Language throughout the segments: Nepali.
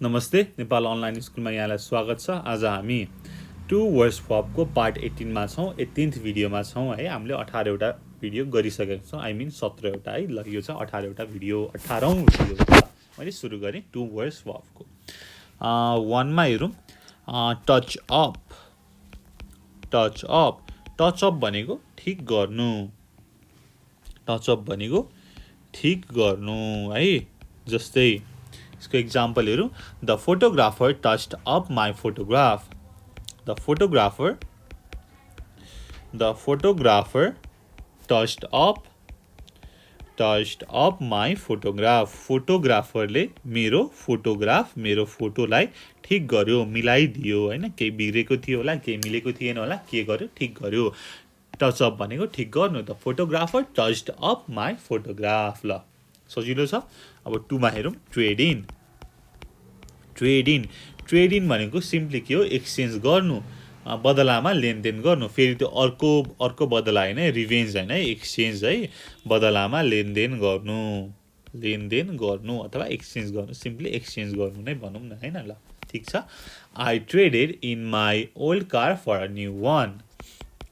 नमस्ते, नेपाल अनलाइन स्कुलमा यहाँलाई स्वागत छ। आज हामी टु वर्ड्स फपको पार्ट 18 मा छौँ। 18th भिडियोमा छौँ है। हामीले 18वटा भिडियो गरिसकेका छौँ। आई मिन 17वटा है। ल यो चाहिँ 18वटा भिडियो, 18औं भिडियो छ। मैले सुरु गरेँ टु वर्ड्स फपको 1 मा हेरौँ। Touch up. Touch up. Touch up भनेको ठिक गर्नु। टच अप भनेको ठिक गर्नु है। जस्तै इसको example हेरौँ। The photographer touched up my photograph. The photographer touched up my photograph. फोटोग्राफरले मेरो फोटोलाई ठिक गर्यो, मिलाइदियो हैन। केही बिग्रेको थियो होला, केही मिलेको थिएन होला, के गर्यो? ठिक गर्यो। टच अप भनेको ठिक गर्नु। The photographer touched up my photograph. ल सजिलो छ। अब 2 मा हेरौँ। Trade in. ट्रेड इन भनेको सिम्पली के हो? एक्सचेन्ज गर्नु, बदलामा लेनदेन गर्नु। फेरि त्यो अर्को बदला हैन, रिभेन्ज हैन, एक्सचेन्ज है। बदलामा लेनदेन गर्नु अथवा एक्सचेन्ज गर्नु, सिम्पली एक्सचेन्ज गर्नु नै भनौँ न हैन। ल ठीक छ। I traded in my old car for a new one.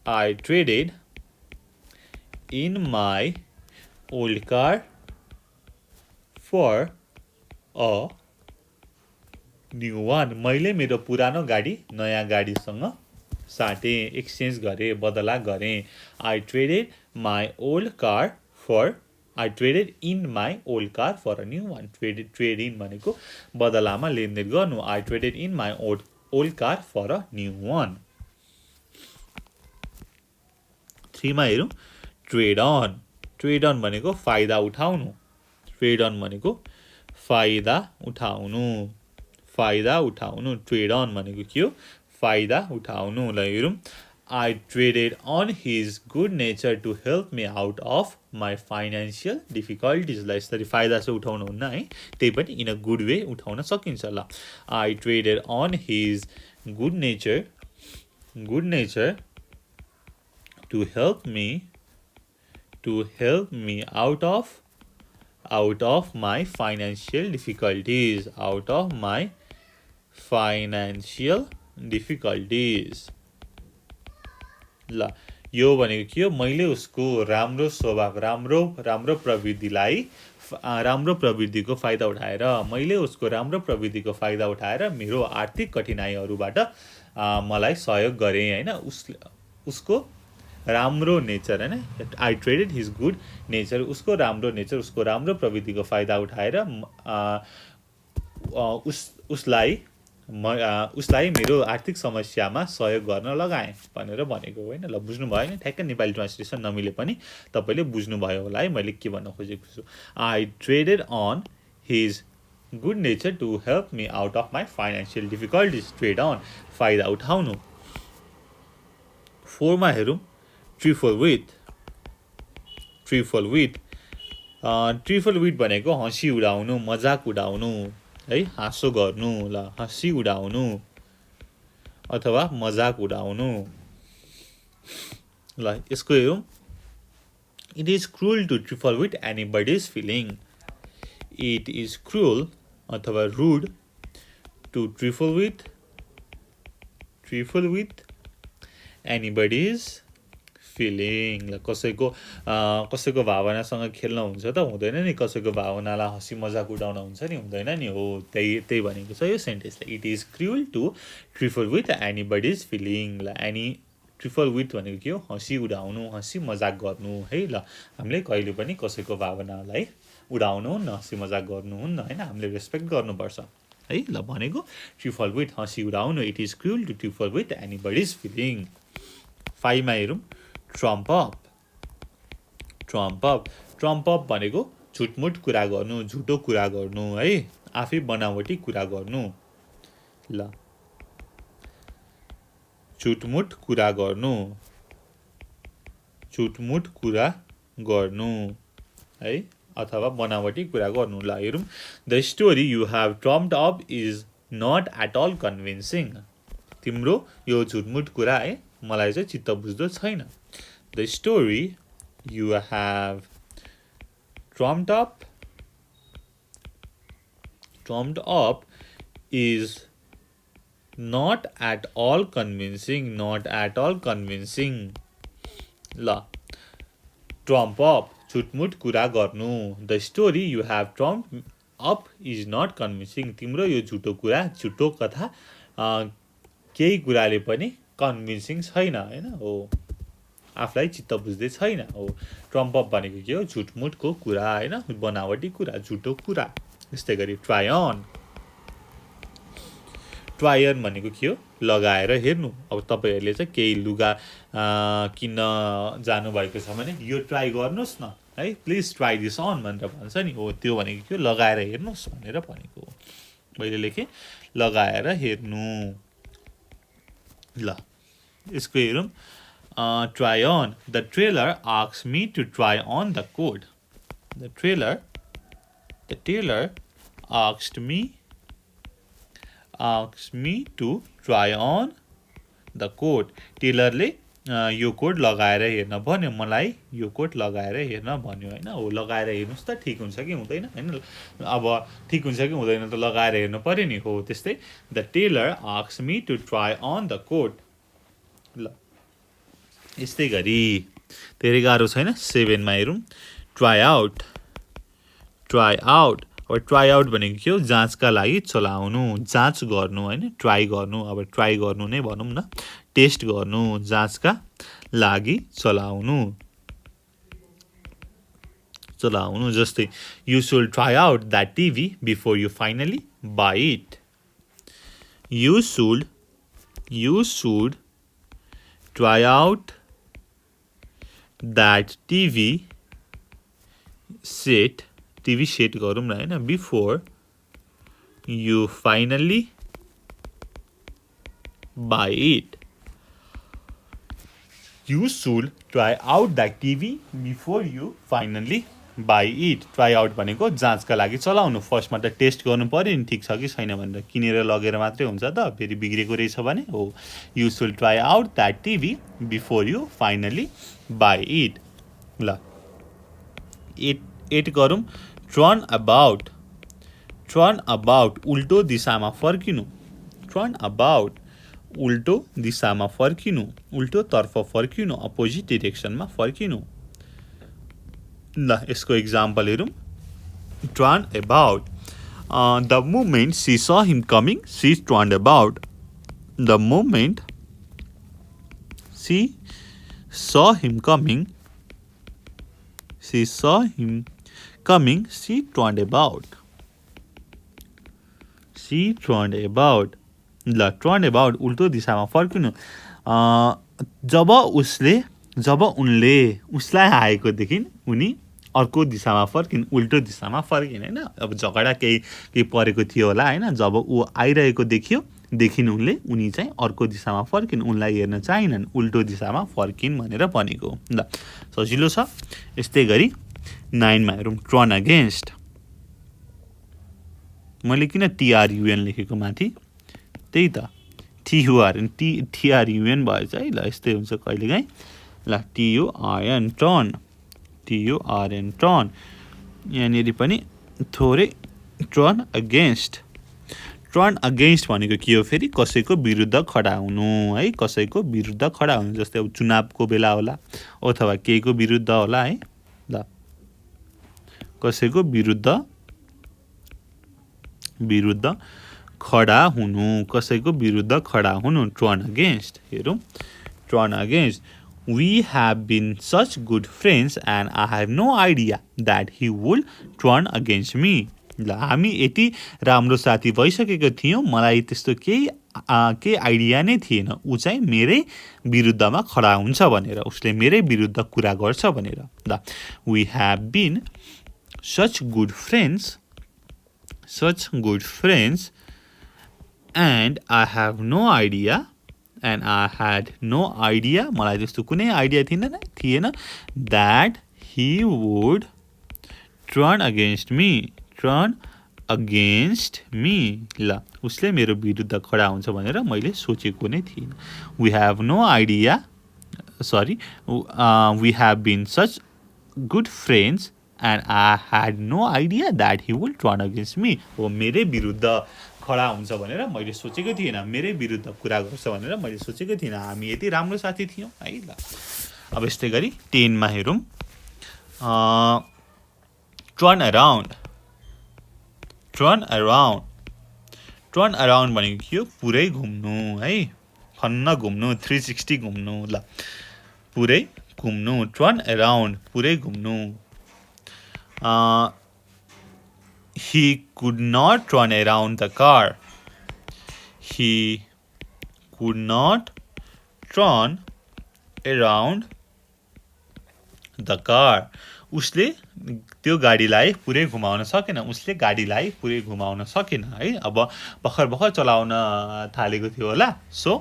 I traded in my old car for a new one. मैले मेरो पुरानो गाडी नयाँ गाडीसँग साटे, एक्सचेन्ज गरेँ, बदला गरेँ। I traded in my old car for a new one. Trade in भनेको बदलामा लेनदेन गर्नु। I traded in my old car for a new one. 3 मा हेरौँ। Trade on. ट्रेड अन भनेको फाइदा उठाउनु। ट्रेड अन भनेको फाइदा उठाउनु। ट्रेड अन भनेको के हो? फाइदा उठाउनु। ल हेरौँ। I traded on his good nature to help me out of my financial difficulties. ल यसरी फाइदा चाहिँ उठाउनु हुन्न है, त्यही पनि इन अ गुड वे उठाउन सकिन्छ। ल I traded on his good nature to help me out of my financial difficulties. ल यो भनेको के हो? मैले उसको राम्रो स्वभाव, राम्रो प्रवृत्तिको फाइदा उठाएर, मेरो आर्थिक कठिनाइहरूबाट मलाई सहयोग गरेँ हैन। उसको राम्रो नेचर हैन। I traded his good nature. उसको राम्रो नेचर, उसको राम्रो प्रवृत्तिको फाइदा उठाएर उसलाई मेरो आर्थिक समस्यामा सहयोग गर्न लगाएँ भनेर भनेको होइन। ल बुझ्नुभयो नि? ठ्याक्कै नेपाली ट्रान्सलेसन नमिले पनि तपाईँले बुझ्नुभयो होला है मैले के भन्न खोजेको छु। I traded on his good nature to help me out of my financial difficulties. Trade on फाइदा उठाउनु। 4 मा हेरौँ। ट्रिफल विथ भनेको हँसी उडाउनु, मजाक उडाउनु है, हाँसो गर्नु। ल हँसी उडाउनु अथवा मजाक उडाउनु। ल यसको हेरौँ। It is cruel to trifle with anybody's feeling. It is cruel अथवा rude to trifle with anybody's feeling. ल कसैको भावनासँग खेल्न हुन्छ त हुँदैन नि, कसैको भावनालाई हँसी मजाक उडाउन हुन्छ नि, हुँदैन नि। हो त्यही भनेको छ यो सेन्टेन्सले। It is cruel to trifle with anybody's feeling. ल ट्रिफल विथ भनेको के हो? हँसी उडाउनु, हँसी मजाक गर्नु है। ल हामीले कहिले पनि कसैको भावनालाई उडाउनु हुन्न, हँसी मजाक गर्नु हुन्न हैन। हामीले रेस्पेक्ट गर्नुपर्छ है। ल भनेको ट्रिफल विथ हँसी उडाउनु। It is cruel to trifle with anybody's feeling. 5 मा हेरौँ। ट्रम्प अप भनेको झुटमुट कुरा गर्नु, झुटो कुरा गर्नु है, आफै बनावटी कुरा गर्नु। ल झुटमुट कुरा गर्नु है अथवा बनावटी कुरा गर्नु। ल हेरौँ। The story you have trumped up is not at all convincing. तिम्रो यो झुटमुट कुरा है मलाई चाहिँ चित्त बुझ्दो छैन। The story you have trumped up is not at all convincing, not at all convincing. ल ट्रम्प अप छुटमुट कुरा गर्नु. The story you have trump up is not convincing. तिम्रो यो झुटो कुरा, झुटो कथा केही कुराले पनि कन्भिन्सिङ छैन होइन. हो आफूलाई चित्त बुझ्दै छैन. हो ट्रम्प अप भनेको के हो? झुटमुटको कुरा होइन, बनावटी कुरा, झुटो कुरा. त्यस्तै गरी ट्राई अन. ट्रायन भनेको के हो? लगाएर हेर्नु. अब तपाईँहरूले चाहिँ केही लुगा किन्न जानुभएको छ भने यो ट्राई गर्नुहोस् न है, प्लिज ट्राई दिस अन भनेर भन्छ नि. हो त्यो भनेको के हो? लगाएर हेर्नुहोस् भनेर भनेको हो. मैले लेखेँ लगाएर हेर्नु. ल यसको हेरौँ. Try on. The trailer asks me to try on the coat. The tailor asked me to try on the coat. टेलरले यो कोट लगाएर हेर्न भन्यो. मलाई यो कोट लगाएर हेर्न भन्यो होइन. हो लगाएर हेर्नुहोस् त, ठिक हुन्छ कि हुँदैन होइन. अब ठिक हुन्छ कि हुँदैन त लगाएर हेर्नु पऱ्यो नि. हो त्यस्तै the tailor asked me to try on the coat. ल यस्तै गरी धेरै गाह्रो छैन. 7 मा हेरौँ. Try out. अब ट्राई आउट भनेको के हो? जाँचका लागि चलाउनु, जाँच गर्नु होइन, ट्राई गर्नु. अब ट्राई गर्नु नै भनौँ न, टेस्ट गर्नु, जाँचका लागि चलाउनु. जस्तै you should try out that TV before you finally by it. You should try out that TV set गरौँ न होइन, before you finally by it. You should try out that TV before you finally by it. Try out भनेको जाँचका लागि चलाउनु. फर्स्टमा त टेस्ट गर्नु पऱ्यो नि, ठिक छ कि छैन भनेर. किनेर लगेर मात्रै हुन्छ त? फेरि बिग्रेको रहेछ भने. हो you should try out that TV before you finally by it. ल 8 गरौँ. टर्न अबाउट उल्टो दिशामा फर्किनु. टर्न अबाउट उल्टो दिशामा फर्किनु, उल्टोतर्फ फर्किनु, अपोजिट डिरेक्सनमा फर्किनु. ल यसको इक्जाम्पल हेरौँ. Turn about. The moment she saw him coming, she turned about. The moment she saw him coming, she turned about. ल टर्न अबाउट उल्टो दिशामा फर्किनु. जब उनले उसलाई आएकोदेखि उनी अर्को दिशामा फर्किन्, उल्टो दिशामा फर्किन् होइन. अब झगडा केही परेको थियो होला होइन. जब ऊ आइरहेको देखिन् उनी चाहिँ अर्को दिशामा फर्किन्, उनलाई हेर्न चाहिनन्, उल्टो दिशामा फर्किन् भनेर भनेको. ल सजिलो छ. यस्तै गरी 9 मा हेरौँ. Turn against. मैले किन TRUN लेखेको माथि? त्यही त TRUN भएछ है. ल यस्तै हुन्छ कहिलेकाहीँ. ल TURN टर्न. यहाँनिर पनि थोरै टर्न अगेन्स्ट. टर्न अगेन्स्ट भनेको के हो? फेरि कसैको विरुद्ध खडा हुनु है, कसैको विरुद्ध खडा हुनु. जस्तै अब चुनावको बेला होला अथवा केहीको विरुद्ध होला है. ल कसैको विरुद्ध खडा हुनु, कसैको विरुद्ध खडा हुनु. टर्न अगेन्स्ट हेरौँ. Turn against. We have been such good friends and I have no idea that he would turn against me. ल हामी यति राम्रो साथी भइसकेको थियौँ, मलाई त्यस्तो केही आइडिया नै थिएन ऊ चाहिँ मेरै विरुद्धमा खडा हुन्छ भनेर, उसले मेरै विरुद्ध कुरा गर्छ भनेर. ल we have been such good friends and I have no idea and I had no idea, मलाई त्यस्तो कुनै आइडिया थिएन that he would turn against me. ल उसले मेरो विरुद्ध खडा हुन्छ भनेर मैले सोचेको नै थिएन. we have been such good friends and I had no idea that he would turn against me. वो मेरै विरुद्ध खडा हुन्छ भनेर मैले सोचेको थिएन, मेरै विरुद्ध कुरा गर्छ भनेर मैले सोचेको थिएन। हामी यति राम्रो साथी थियौँ है। ल अब यस्तै गरी 10 मा हेरौँ। Turn around. Turn around. Turn around भनेको के हो? पुरै घुम्नु है, फन्न घुम्नु, 360 घुम्नु। ल पुरै घुम्नु, टर्न अराउन्ड, पुरै घुम्नु। He could not turn around the car. He could not turn around the car. उसले त्यो गाडीलाई पुरै घुमाउन सकेन। उसले गाडीलाई पुरै घुमाउन सकेन है। अब भर्खर चलाउन थालेको थियो होला। So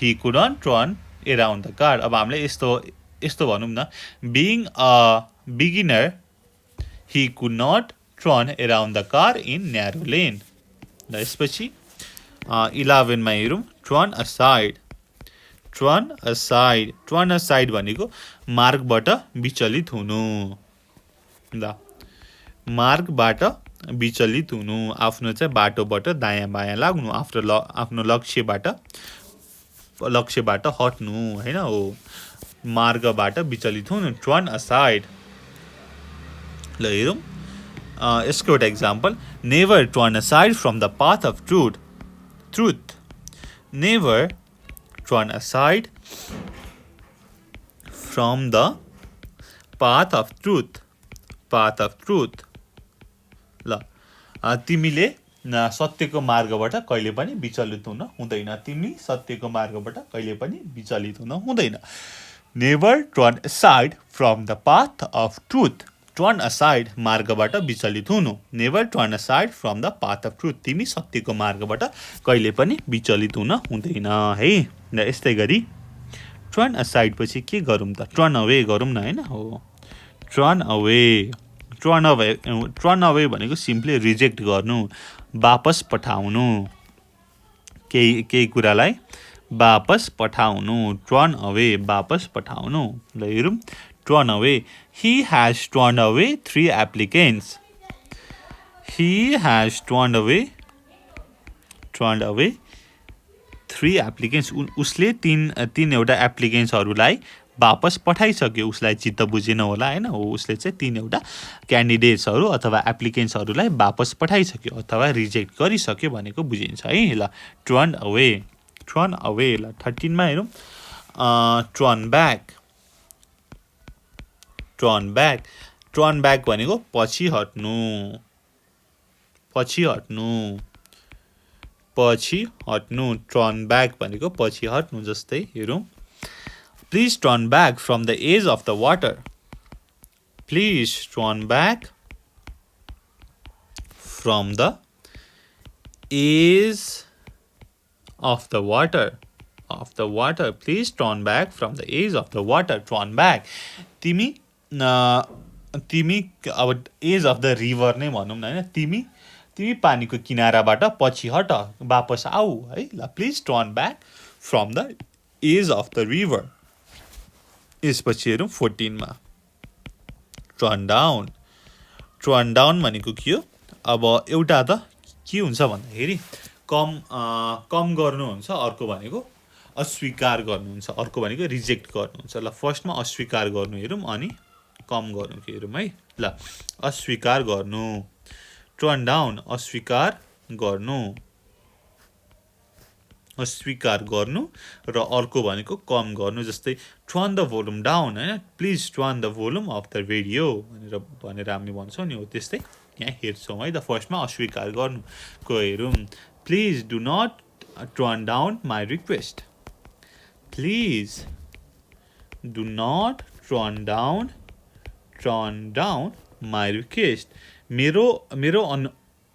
he could not turn around the car. अब हामीले यस्तो भनौँ न, being a beginner, he could not turn around the car in narrow lane. ल यसपछि 11 मा हेरौँ। turn aside. turn aside. turn aside भनेको मार्गबाट विचलित हुनु। ल मार्गबाट विचलित हुनु, आफ्नो चाहिँ बाटोबाट दायाँ बायाँ लाग्नु, आफ्नो लक्ष्यबाट हट्नु हैन हो, मार्गबाट विचलित हुनु, turn aside। ल हेरौँ यसको एउटा example. Never turn aside from the path of truth. Never turn aside from the path of truth. path of truth. ल तिमीले सत्यको मार्गबाट कहिले पनि विचलित हुन हुँदैन। तिमी सत्यको मार्गबाट कहिले पनि विचलित हुन हुँदैन। Never turn aside from the path of truth. Turn aside मार्गबाट विचलित हुनु। Never turn aside from the path of truth. तिमी सत्यको मार्गबाट कहिले पनि विचलित हुन हुँदैन है। र यस्तै गरी turn aside पछि के गरौँ त? turn away गरौँ न हैन हो। turn away भनेको सिम्पली रिजेक्ट गर्नु, वापस पठाउनु, केही कुरालाई वापस पठाउनु। turn away वापस पठाउनु। ल हेरौँ turn away. He has turned away 3 applicants. He has turned away 3 applicants. उसले तीन एउटा एप्लिकेन्ट्सहरूलाई वापस पठाइसक्यो। उसलाई चित्त बुझेन होला हैन हो। उसले चाहिँ 3 एउटा क्यान्डिडेट्सहरू अथवा एप्लिकेन्ट्सहरूलाई वापस पठाइसक्यो अथवा रिजेक्ट गरिसक्यो भनेको बुझिन्छ है। ल turn away. turn away। ल 13 मा हेरौँ। turn back. turn back. turn back भनेको पछि हट्नु। turn back भनेको पछि हट्नु। जस्तै हेरौँ। Please turn back from the edge of the water. Please turn back from the edge of the water. Please turn back from the edge of the water. Turn back. तिमी अब एज अफ द रिभर नै भनौँ न हैन। तिमी पानीको किनाराबाट पछि हट, वापस आऊ है। ल please turn back from the edge of the river. यसपछि हेरौँ 14 मा टर्न डाउन। टर्न डाउन भनेको के हो? अब एउटा त के हुन्छ भन्दाखेरि कम गर्नु हुन्छ, अर्को भनेको अस्वीकार गर्नु हुन्छ, अर्को भनेको रिजेक्ट गर्नु हुन्छ। ल फर्स्टमा अस्वीकार गर्नु हेरौँ अनि कम गर्नु के हेरौँ है। ल अस्वीकार गर्नु, टर्न डाउन अस्वीकार गर्नु र अर्को भनेको कम गर्नु। जस्तै टर्न द भोल्युम डाउन हैन। Please turn the volume of the radio भनेर हामी भन्छौँ नि हो। त्यस्तै यहाँ हेर्छौँ है। द फर्स्टमा अस्वीकार गर्नुको हेरौँ। Please do not turn down my request. Please do not turn down my request.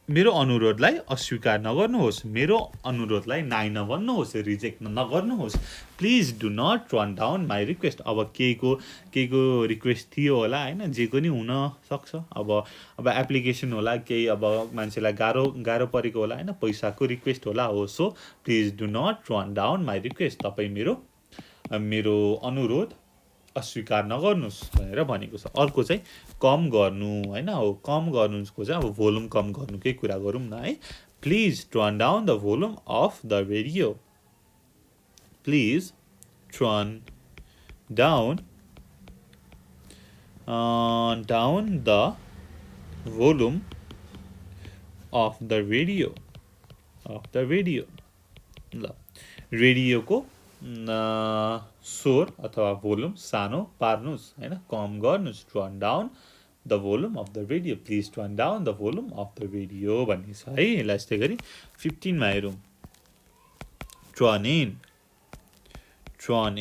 मेरो अनुरोधलाई अस्वीकार नगर्नुहोस्। मेरो अनुरोधलाई नाइ नभन्नुहोस्, रिजेक्ट नगर्नुहोस्। Please do not turn down my request. अब केहीको रिक्वेस्ट थियो होला हैन, जेको नि हुन सक्छ। अब एप्लिकेसन होला, केही अब मान्छेलाई गाह्रो परेको होला हैन, पैसाको रिक्वेस्ट होला हो। So please do not turn down my request. तपाईँ मेरो अनुरोध अस्वीकार नगर्नुहोस् भनेर भनेको छ। अर्को चाहिँ कम गर्नु हैन हो। कम गर्नुको चाहिँ अब भोल्युम कम गर्नुकै कुरा गरौँ न है। Please turn down the volume of the radio. Please turn down down the volume of the radio. ल रेडियोको स्वर अथवा भोल्युम सानो पार्नुस् हैन, कम गर्नुस्. Turn down the volume of the radio. Please turn down the volume of the radio भन्ने छ है. यसलाई यस्तै गरी 15 मा हेरौँ. Turn in. टर्न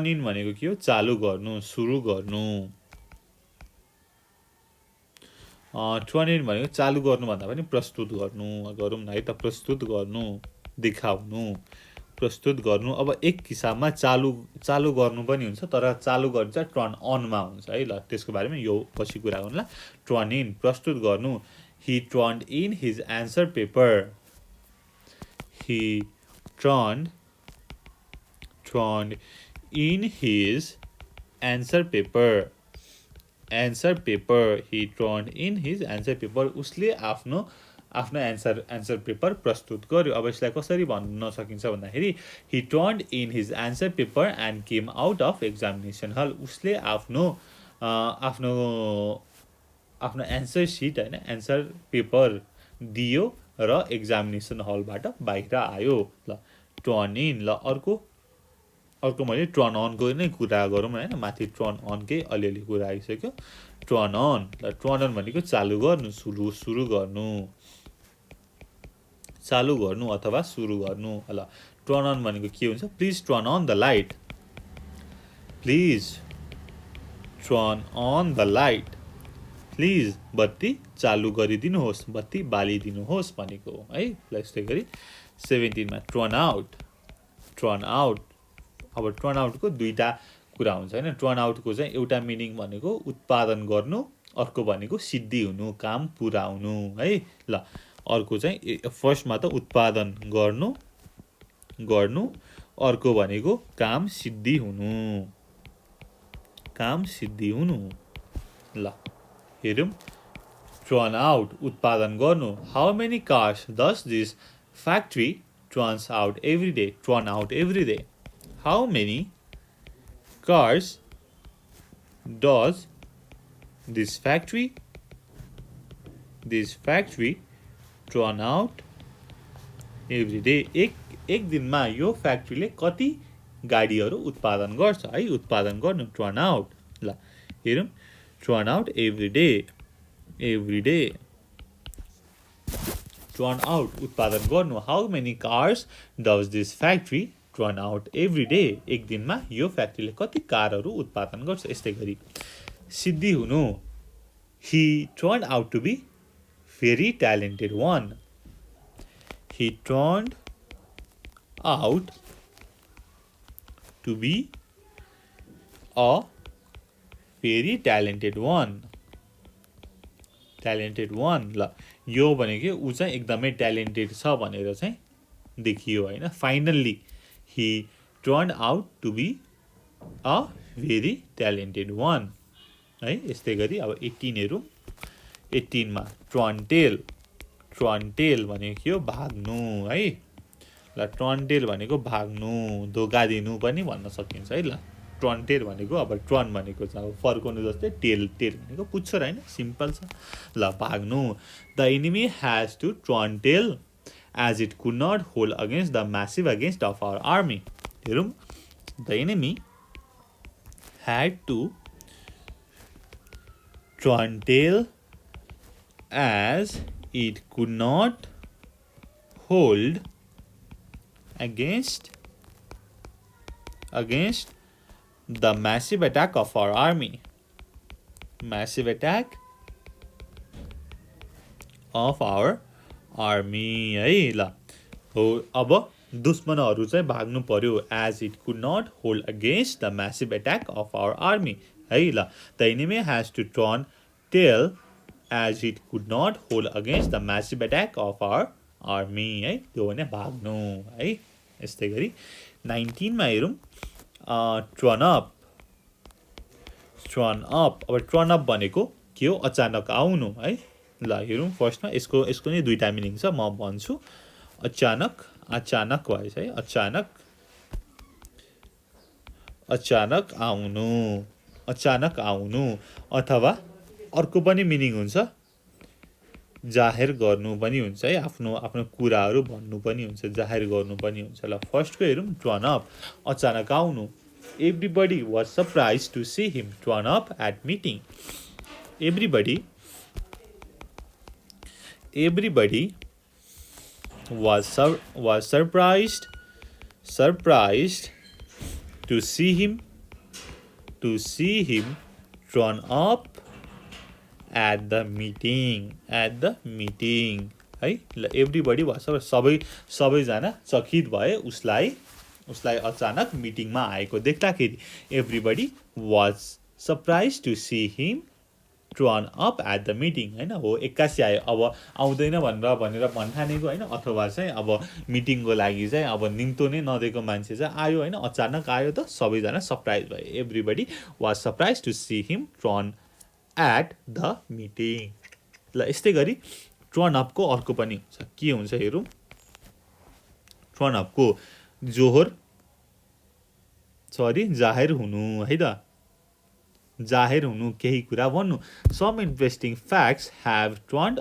इन भनेको के हो? चालु गर्नु, सुरु गर्नु. टर्न इन भनेको चालु गर्नु भन्दा पनि प्रस्तुत गर्नु गरौँ न है त. प्रस्तुत गर्नु, देखाउनु, प्रस्तुत गर्नु. अब एक हिसाबमा चालु गर्नु पनि हुन्छ, तर चालु गर्नु चाहिँ टर्न अनमा हुन्छ है. ल त्यसको बारेमा यो पछि कुरा गर्नुला. टर्न इन प्रस्तुत गर्नु. ही turned in his answer paper. Hee turned in his answer paper. Answer paper. Hee turned in his answer paper. उसले आफ्नो एन्सर पेपर प्रस्तुत गर्यो. अब यसलाई कसरी भन्न सकिन्छ भन्दाखेरि he turned in his answer paper and came out of examination hall. उसले आफ्नो एन्सर सिट हैन, एन्सर पेपर दियो र एक्जामिनेसन हलबाट बाहिर आयो. ल टर्न इन. ल अर्को मैले टर्न अनको नै कुरा गरौँ हैन. माथि टर्न अनकै अलिअलि कुरा आइसक्यो. Turn on. ल टर्न अन भनेको चालु गर्नु, सुरु गर्नु, चालु गर्नु अथवा सुरु गर्नु. ल टर्न अन भनेको के हुन्छ? Please turn on the light. Please turn on the light. Please बत्ती चालु गरिदिनुहोस्, बत्ती बालिदिनुहोस् भनेको है. ल यस्तै गरी 17 मा टर्न आउट. अब टर्न आउटको दुईटा कुरा हुन्छ हैन. टर्न आउटको चाहिँ एउटा मिनिङ भनेको उत्पादन गर्नु, अर्को भनेको सिद्धि हुनु, काम पुराउनु है. ल अर्को चाहिँ फर्स्टमा त उत्पादन गर्नु, अर्को भनेको काम सिद्धि हुनु. ल हेरौँ. टर्न आउट उत्पादन गर्नु. How many cars does this factory turns out every day. Turn out every day. How many cars does this factory turn out every day? एक दिनमा यो फ्याक्ट्रीले कति गाडीहरू उत्पादन गर्छ है. उत्पादन गर्नु टर्न आउट. ल हेरौँ. Turn out every day. Turn out उत्पादन गर्नु. How many cars does this factory turn out every day. एक दिनमा यो फ्याक्ट्रीले कति कारहरू उत्पादन गर्छ. यस्तै गरी सिद्धि हुनु. He turned out to be very talented one. He turned out to be a very talented one. ल यो भनेको ऊ चाहिँ एकदमै ट्यालेन्टेड छ भनेर चाहिँ देखियो हैन. Finally he turned out to be a very talented one है. यस्तै गरी अब 18 हेरौँ. 18 मा टर्न टेल भनेको के हो? भाग्नु है. ल टर्न टेल भनेको भाग्नु, धोका दिनु पनि भन्न सकिन्छ है. ल टर्न टेल भनेको अब टर्न भनेको चाहिँ अब फर्काउनु जस्तै, टेल भनेको पुच्छर हैन, सिम्पल छ. ल भाग्नु. The enemy has to turn tail as it could not hold against the massive against of our army. हेरौँ. The enemy had to turn tail as it could not hold against the massive attack of our army. Massive attack of our army है. ल हो. अब दुश्मनहरू चाहिँ भाग्नु पर्यो. As it could not hold against the massive attack of our army है. ल the enemy has to turn tail as it could not hold against the massive attack of our army है. त्यो भने भाग्नु है. यस्तै गरी 19 मा हेरौँ. Turn up. अब टर्न अप भनेको के हो? अचानक आउनु है. ल हेरौँ फर्स्टमा यसको नि दुईटा मिनिङ छ, म भन्छु। अचानक भएछ है, अचानक आउनु अथवा अर्को पनि मिनिङ हुन्छ, जाहेर गर्नु पनि हुन्छ है, आफ्नो कुराहरू भन्नु पनि हुन्छ, जाहेर गर्नु पनि हुन्छ। ल फर्स्टको हेरौँ, टर्न अप अचानक आउनु। Everybody was surprise to see him turn up at meeting. Everybody was surprised to see him turn up at the meeting है। ल एभ्रीबडी वाज सबैजना चकित भए उसलाई अचानक मिटिङमा आएको देख्दाखेरि। Everybody was surprise to see him turn up at the meeting होइन, हो एक्कासी आयो, अब आउँदैन भनेर भन्ठानेको होइन, अथवा चाहिँ अब मिटिङको लागि चाहिँ अब निम्तो नै नदिएको मान्छे चाहिँ आयो होइन, अचानक आयो त सबैजना सरप्राइज भयो। Everybody was surprise to see him turn at the meeting. ल यस्तै गरी टर्न अपको अर्को पनि हुन्छ, के हुन्छ हेरौँ। टर्न अपको जाहेर हुनु है त, जाहेर हुनु, केही कुरा भन्नु। Some interesting facts have turned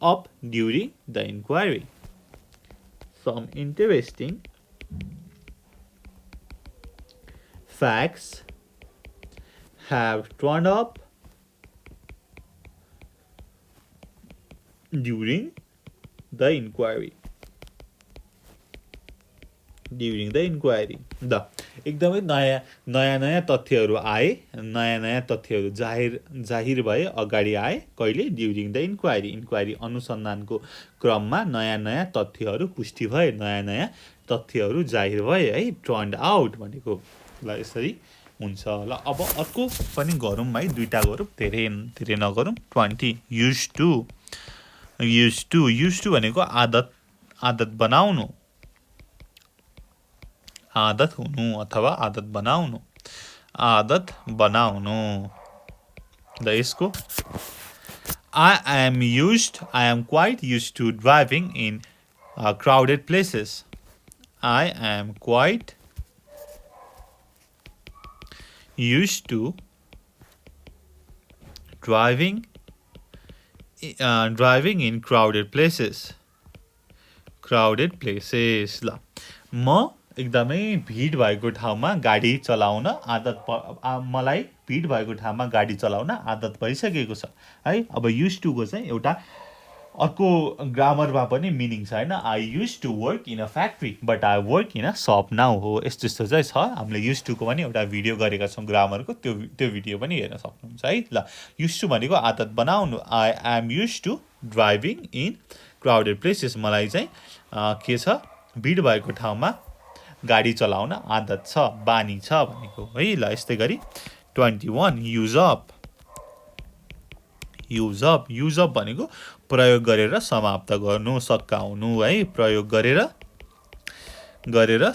up during the inquiry. Some interesting facts have turned up during the inquiry. The एकदमै नयाँ तथ्यहरू आए, नयाँ तथ्यहरू जाहिर भए, अगाडि आए, कहिले? ड्युरिङ द इन्क्वायरी अनुसन्धानको क्रममा नयाँ तथ्यहरू पुष्टि भए, नयाँ तथ्यहरू जाहिर भए है। टर्न्ड आउट भनेको ल यसरी हुन्छ। ल अब अर्को पनि गरौँ है, दुईवटा गरौँ, धेरै नगरौँ। 20 युज टु भनेको आदत बनाउनु, आदत हुनु अथवा आदत बनाउनु। ल यसको I am quite used to driving in crowded places. I am quite used to driving in crowded places. ल म एकदमै भिड भएको ठाउँमा गाडी चलाउन मलाई भिड भएको ठाउँमा गाडी चलाउन आदत भइसकेको छ है। अब युज टुको चाहिँ एउटा अर्को ग्रामरमा पनि मिनिङ छ होइन। I use to work in a factory but I work in a shop now हो, यस्तो चाहिँ छ। हामीले युज टुको पनि एउटा भिडियो गरेका छौँ ग्रामरको, त्यो भिडियो पनि हेर्न सक्नुहुन्छ है। ल युज टु भनेको आदत बनाउनु। I am use to driving in crowded places, मलाई चाहिँ के छ, भिड भएको ठाउँमा गाडी चलाउन आदत छ, बानी छ भनेको है। ल यस्तै गरी 21 युज अप भनेको प्रयोग गरेर समाप्त गर्नु, सकाउनु है। प्रयोग गरेर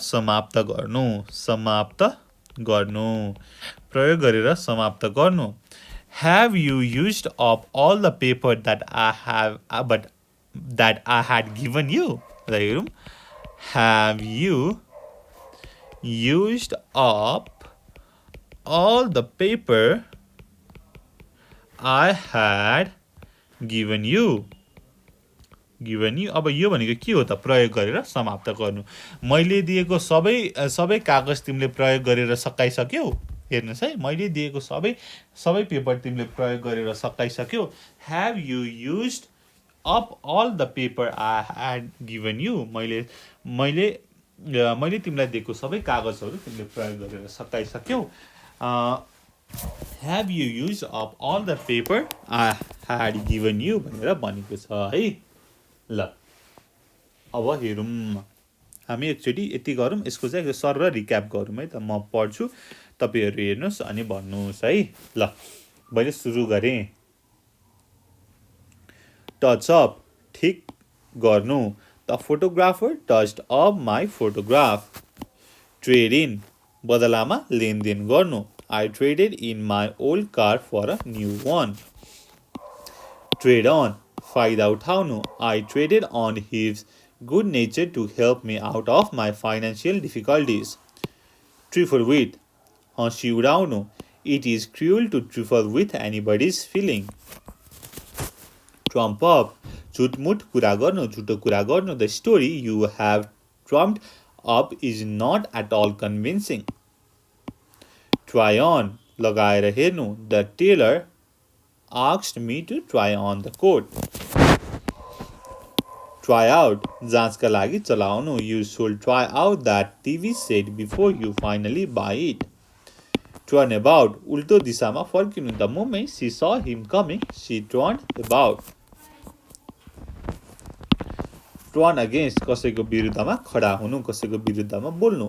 समाप्त गर्नु, प्रयोग गरेर समाप्त गर्नु। Have you used up all the paper that I had given you? ल हेरौँ, have you used up all the paper I had given you? अब यो भनेको के हो त? प्रयोग गरेर समाप्त गर्नु। मैले दिएको सबै कागज तिमीले प्रयोग गरेर सकाइसक्यौ। हेर्नुहोस् है, मैले दिएको सबै पेपर तिमीले प्रयोग गरेर सकाइसक्यौ। Have you used up all the paper I had given you? मैले तिमीलाई दिएको सबै कागजहरू तिमीले प्रयोग गरेर सकाइसक्यौ। Have you used up all the paper I had given you भनेर भनेको छ है। ल अब हेरौँ, हामी एकचोटि यति गरौँ, यसको चाहिँ सर रिक्याप गरौँ है त। म पढ्छु, तपाईँहरू हेर्नुहोस् अनि भन्नुहोस् है। ल मैले सुरु गरेँ। टच अप ठिक गर्नु। The photographer touched up my photograph. Trade in बदलामा लेनदेन गर्नु। I traded in my old car for a new one. Trade on फाइदा उठाउनु I traded on his good nature to help me out of my financial difficulties trifle with हँसी उडाउनु it is cruel to trifle with anybody's feeling trump up झुटमुट कुरा गर्नु झुटो कुरा गर्नु the story you have trumped up is not at all convincing try on लगाएर हेर्नु the tailor asked me to try on the coat try out जाँचका लागि चलाउनु you should try out that TV set before you finally buy it turn about उल्टो दिशामा फर्किनु the moment she saw him coming she turned about turn against कसैको विरुद्धमा खडा हुनु कसैको विरुद्धमा बोल्नु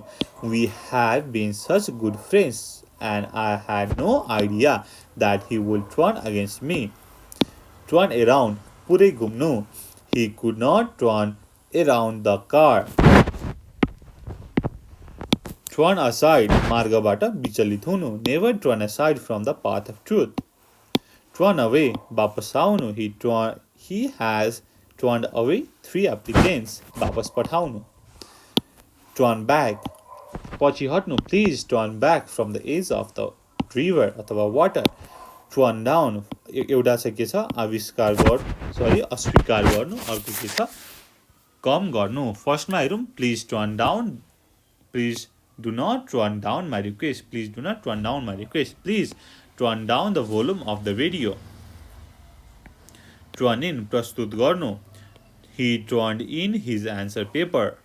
we have been such good friends and I had no idea that he would turn against me turn around पुरै घुम्नु he could not turn around the car turn aside मार्गबाट विचलित हुनु never turn aside from the path of truth turn away वापस आउनु he has turned away 3 applicants वापस पठाउनु turn back पछि हट्नु please turn back from the edge of the river अथवा वाटर टर्न डाउन एउटा चाहिँ के छ अस्वीकार गर्नु अर्को के छ कम गर्नु फर्स्टमा हेरौँ please turn down please do not turn down my request please do not turn down my request please turn down the volume of the radio turn in प्रस्तुत गर्नु he turn in his answer paper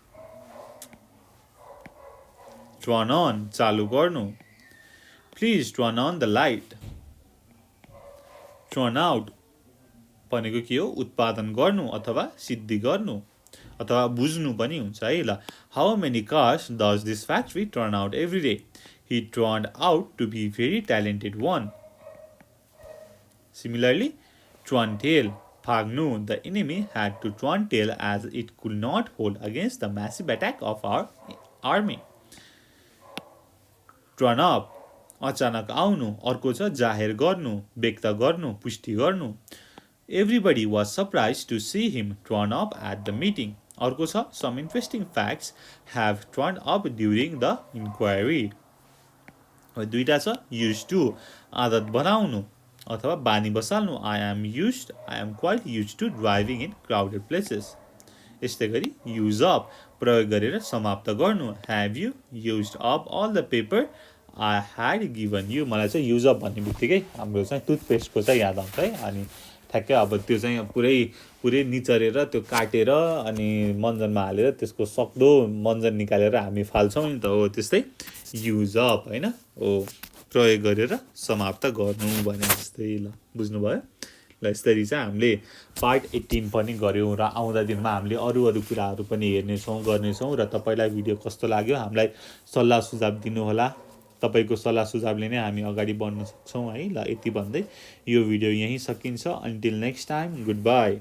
turn on चालु गर्नु please turn on the light turn out भनेको के हो उत्पादन गर्नु अथवा सिद्धि गर्नु अथवा बुझ्नु पनि हुन्छ है ल how many cars does this factory turn out every day he turned out to be very talented one similarly turn tail भाग्नु the enemy had to turn tail as it could not hold against the massive attack of our army turn up अचानक आउनु अर्को छ जाहेर गर्नु व्यक्त गर्नु पुष्टि गर्नु everybody was surprised to see him turn up at the meeting अर्को छ some interesting facts have turned up during the inquiry दुईटा छ used to आदत बनाउनु अथवा बानी बसाल्नु I am quite used to driving in crowded places यस्तै गरी use up प्रयोग गरेर समाप्त गर्नु have you used up all the paper I had given you मलाई चाहिँ use up भन्ने बित्तिकै हाम्रो चाहिँ टुथपेस्टको चाहिँ याद आउँछ है अनि ठ्याक्कै अब त्यो चाहिँ पुरै निचरेर त्यो काटेर अनि मन्जनमा हालेर त्यसको सक्दो मन्जन निकालेर हामी फाल्छौँ नि त हो त्यस्तै use up हैन हो प्रयोग गरेर समाप्त गर्नु भने जस्तै ल बुझ्नुभयो ल यसरी चाहिँ हामीले पार्ट 18 पनि गऱ्यौँ र आउँदा दिनमा हामीले अरू कुराहरू पनि हेर्नेछौँ गर्नेछौँ र तपाईँलाई भिडियो कस्तो लाग्यो हामीलाई सल्लाह सुझाव दिनुहोला तपाईको सल्लाह सुझावले नै हामी अगाडि बढ्न सक्छौँ है ल यति भन्दै यो भिडियो यही सकिन्छ until next time good by